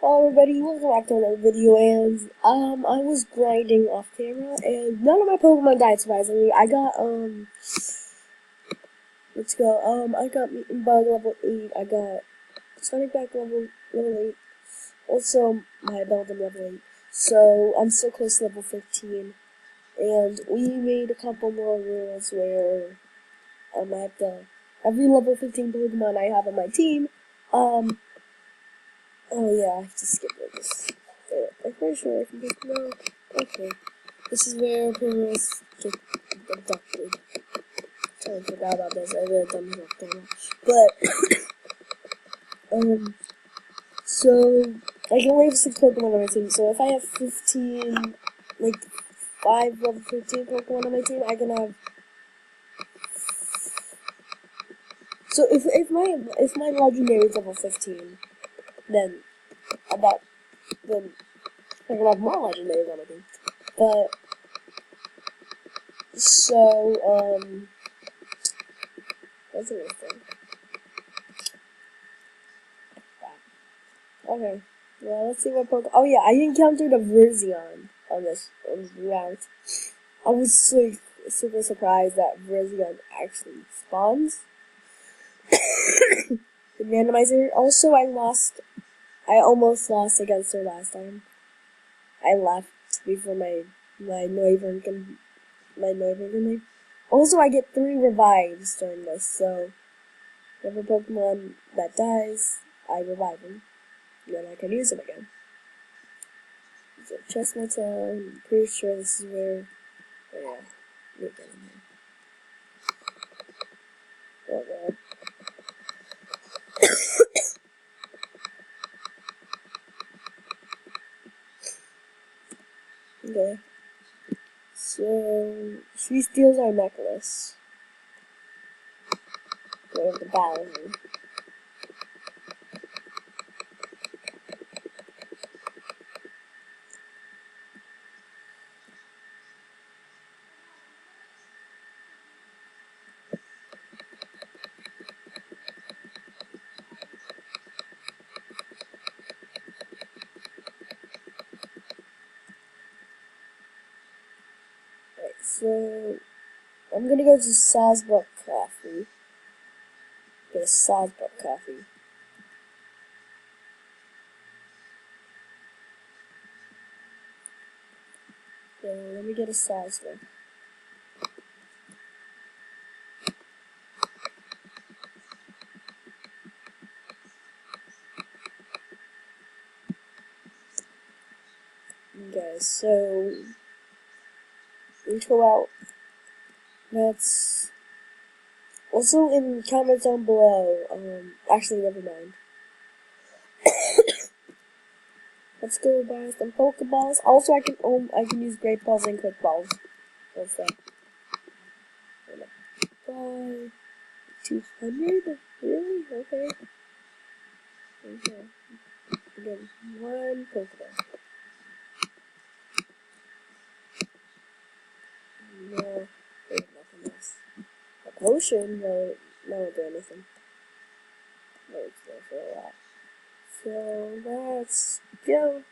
Hello everybody, welcome back to another video, and I was grinding off camera, and none of my Pokemon died, surprisingly. I got, I got Meat Bug level 8, I got Sonic Back level 8, also my Beldum level 8, so I'm so close to level 15, and we made a couple more rules where, I have to, every level 15 Pokemon I have on my team, oh yeah, I have to skip this. I'm pretty sure I can just no. Okay. This is where criminals get abducted. Totally forgot about this. I read thumbs up camera. But so I can only have 6 Pokemon on my team, so if I have 15 like 5 level 15 Pokemon on my team, I can have so if my legendary is level 15, then then I can have more legendaries on my team. But so that's a weird thing. Okay. Well, let's see what Pokemon. Oh yeah, I encountered a Virizion on this route. I was super surprised that Virizion actually spawns. The randomizer. Also, I almost lost against her last time. I left before my Noivern can leave. Also, I get 3 revives during this, so whatever Pokemon that dies, I revive him. Then I can use him again. So, Chestnut Town, I'm pretty sure this is where, yeah, we're getting there. Oh god. Okay. So, she steals our necklace. We have the battle here. Right, so I'm gonna go to Sawsbuck Coffee. Get a Sawsbuck Coffee. So let me get a Sawsbuck. Okay, so intro out. That's also in comments down below. Actually, never mind. Let's go buy some Pokeballs. Also, I can use Great Balls and Quick Balls. What's that? Buy 200? Really? Okay. Okay. Again, 1 Pokeball. No, there's nothing else. A potion? No, that won't do anything. No, it's there for a lot. So let's go.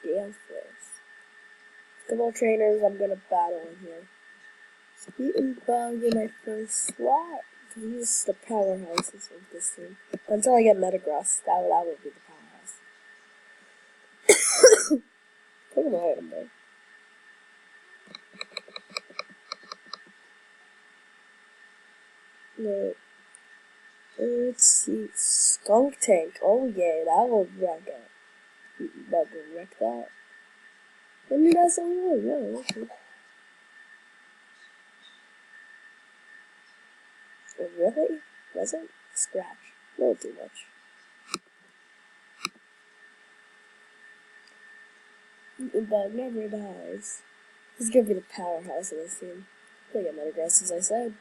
Dance first. Come on, trainers, I'm gonna battle in here. Sweet and Bug in my first slot. He's the powerhouses of this team. Until I get Metagross, that will be the powerhouse. Look at my item there. No. Let's see. Skunk Tank. Oh yeah, that will wreck it. That will wreck that. When did that song go? Yeah, okay. Oh, really? Was it? Scratch. No, too much. The bug never dies. He's gonna be the powerhouse of this team. Look at Metagross, as I said.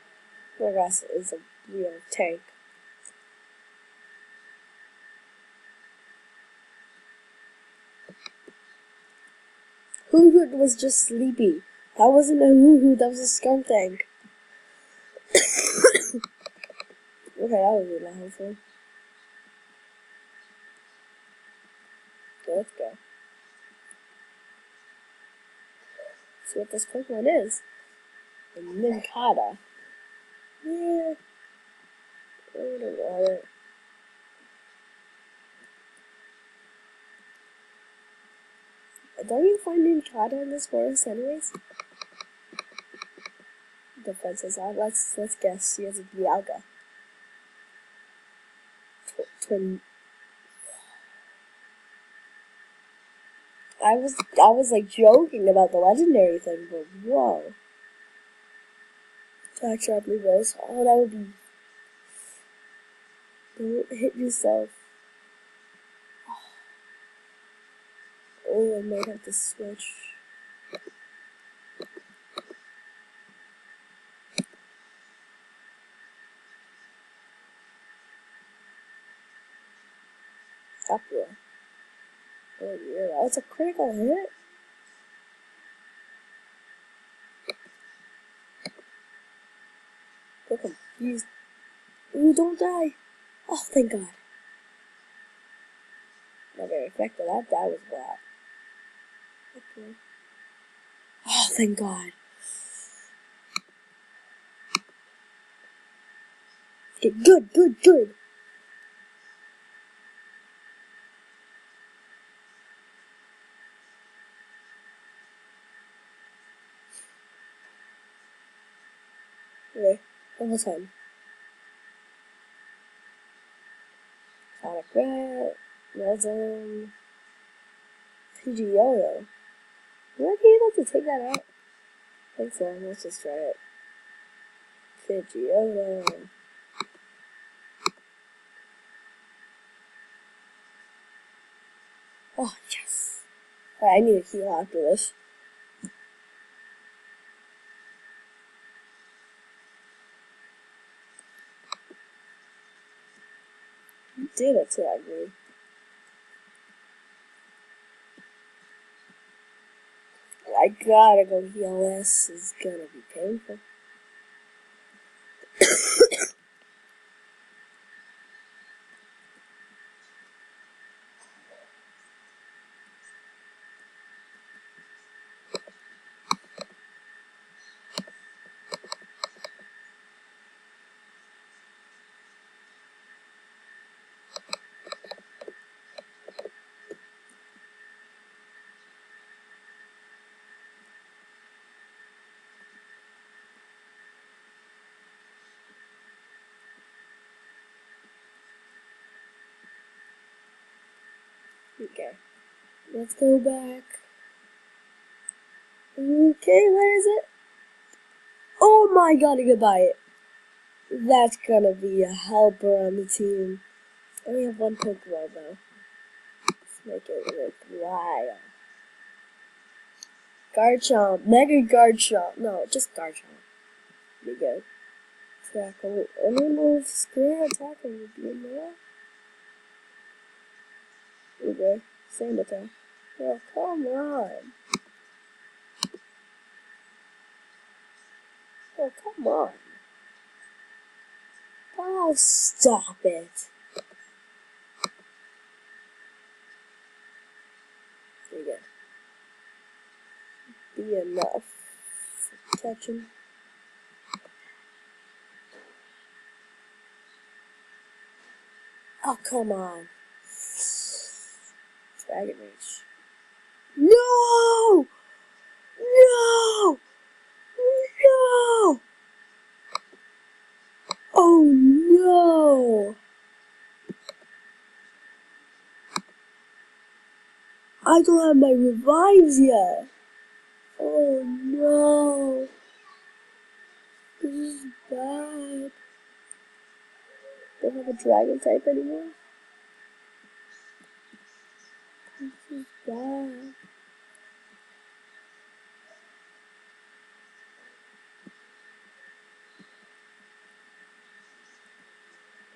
Metagross is a real tank. Hoo-Hoo was just sleepy. That wasn't a Hoo-Hoo, that was a Skunk Tank. Okay, that was really helpful. Okay, let's go. See what this Pokemon is. A Nincada. Yeah. I don't want it. Don't you find Nincada in this forest anyways? Defenses on. Let's guess. She has a Dialga. Twin. I was like joking about the legendary thing, but whoa. Attack Sharp Reverse. Oh, that would be. Don't hit yourself. Oh, I might have to switch. Uproar. Oh yeah, that's a critical hit. So confused. Ooh, don't die. Oh, thank God. Not very effective. That was bad. Okay. Oh, thank God. Okay, good. Okay, one more time. Sonic Rat, Resin, Pidgeotto. Would I be able to take that out? I think so. Let's just try it. Pidgeotto. Oh, yes. Alright, I need a heal after this. You did attack me. I gotta go heal this. It's gonna be painful. Okay. Let's go back. Okay, what is it? Oh my God, goodbye. That's gonna be a helper on the team. I only have one Pokeball though. Let's make it worthwhile. Garchomp. Mega Garchomp. No, just Garchomp. Be good. Tackle. Only move Spirit Tackle would be enough. Okay. Same attack. Oh, come on. Oh, come on. Oh, stop it. Pretty good. Be enough. Protection. Oh, come on. Dragon Rage. No! No! No! Oh no! I don't have my revives yet. Oh no! This is bad. Don't have a dragon type anymore. This is bad.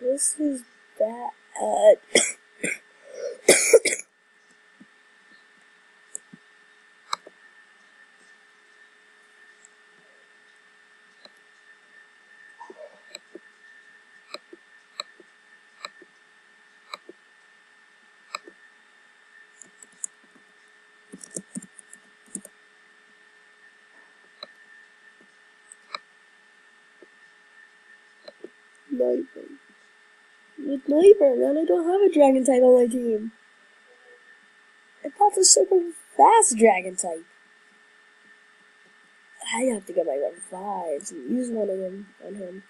This is bad. Sniper. With Sniper, man, I don't have a dragon type on my team. And that's a super fast dragon type. I have to get my revives and use one of them on him.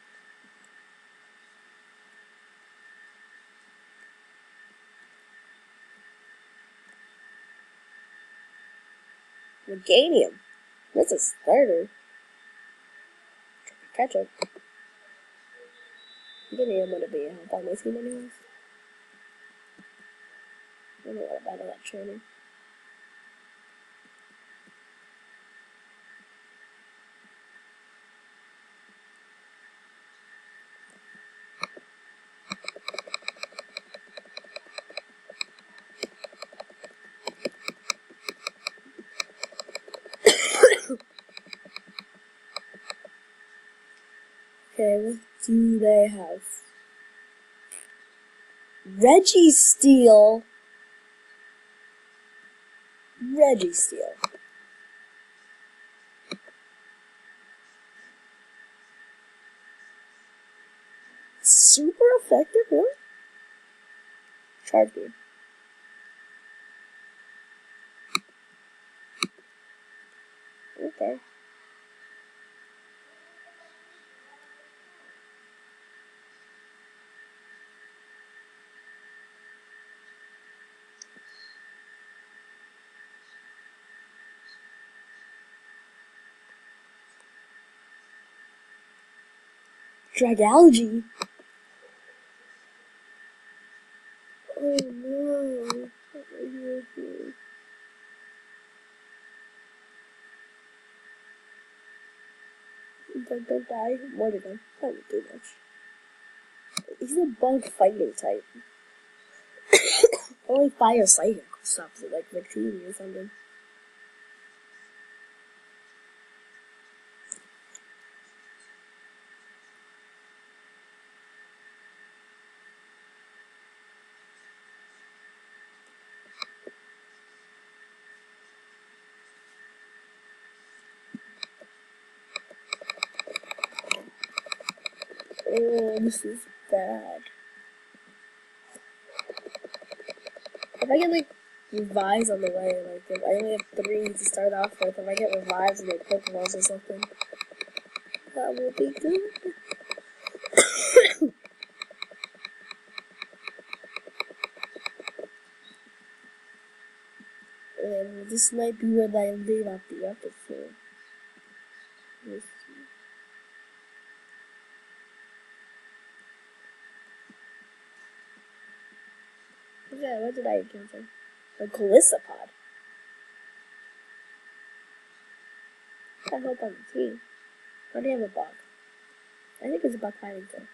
Meganium. That's a starter. Ketchup. Meganium wouldn't be a help on my team anyways. I don't know what about that training. Okay, what do they have? Registeel. Registeel. Super effective, really? Charge me. Okay. Dragalgy. Oh no. What are you doing? Don't die. More to go. That won't do much. He's a bug fighting type. Only fire psychic stops it, like Victini or something. Oh, this is bad. If I get like revives on the way, like if I only have 3 to start off with, if I get revives and like Pokeballs or something, that will be good. And this might be when I leave off the episode. Yeah, what did I encounter? A Calissapod. I hope on the team. Why do you have a bug? I think it's a bug fighting thing.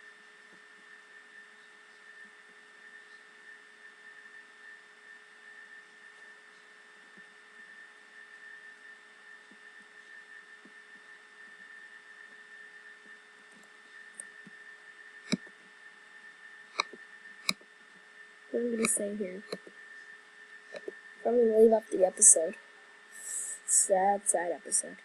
What am I gonna say here? I'm gonna leave off the episode. Sad, sad episode.